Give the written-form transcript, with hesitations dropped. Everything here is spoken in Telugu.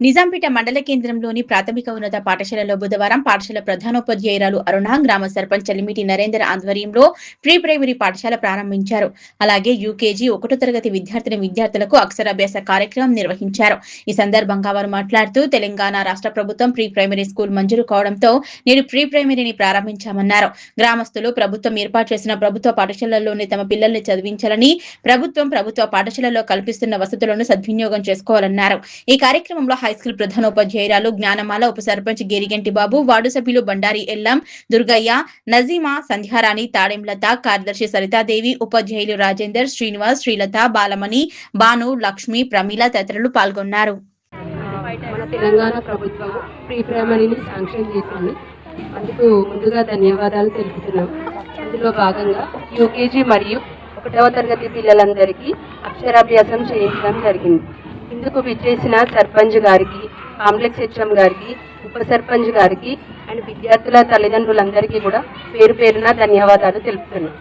నిజాంపేట మండల కేంద్రంలోని ప్రాథమిక ఉన్నత పాఠశాలలో బుధవారం పాఠశాల ప్రధానోపాధ్యాయురాలు అరుణ, గ్రామ సర్పంచ్ చలిమిటి నరేందర్ ఆధ్వర్యంలో ప్రీ ప్రైమరీ పాఠశాల ప్రారంభించారు. అలాగే యూకేజీ 1వ తరగతి విద్యార్థులకు అక్షరాభ్యాస కార్యక్రమం నిర్వహించారు. ఈ సందర్భంగా వారు మాట్లాడుతూ తెలంగాణ రాష్ట్ర ప్రభుత్వం ప్రీ ప్రైమరీ స్కూల్ మంజూరు కావడంతో నేడు ప్రీ ప్రైమరీని ప్రారంభించామన్నారు. గ్రామస్తులు ప్రభుత్వం ఏర్పాటు చేసిన ప్రభుత్వ పాఠశాలల్లోనే తమ పిల్లల్ని చదివించాలని, ప్రభుత్వ పాఠశాలలో కల్పిస్తున్న వసతులను సద్వినియోగం చేసుకోవాలన్నారు. ఈ కార్యక్రమంలో హైస్కూల్ ప్రధానోపాధ్యాయురాలు జ్ఞానమాల, ఉప సర్పంచ్ గేరిగంటి బాబు, వార్డు సభ్యులు బండారి ఎల్లం, దుర్గయ్య, నజీమా, సంధ్యారాణి, తాడెంలత, కార్యదర్శి సరితాదేవి, ఉపాధ్యాయులు రాజేందర్, శ్రీనివాస్, శ్రీలత, బాలమణి, భాను, లక్ష్మి, ప్రమీల తదితరులు పాల్గొన్నారు. మన తెలంగాణ ప్రభుత్వం ప్రీ ప్రైమరీని శాంక్షన్ చేసింది. అందుకు ముందుగా ధన్యవాదాలు తెలుపుతున్నాం. అందులో భాగంగా యూకేజీ మరియు 1వ తరగతి పిల్లలందరికీ అక్షరాభ్యాసం చేయించడం జరిగింది. ఇందుకు విచ్చేసిన సర్పంచ్ గారికి, కాంప్లెక్స్ హెచ్ఎం గారికి, ఉప సర్పంచ్ గారికి అండ్ విద్యార్థుల తల్లిదండ్రులందరికీ కూడా పేరు పేరున ధన్యవాదాలు తెలుపుతున్నాం.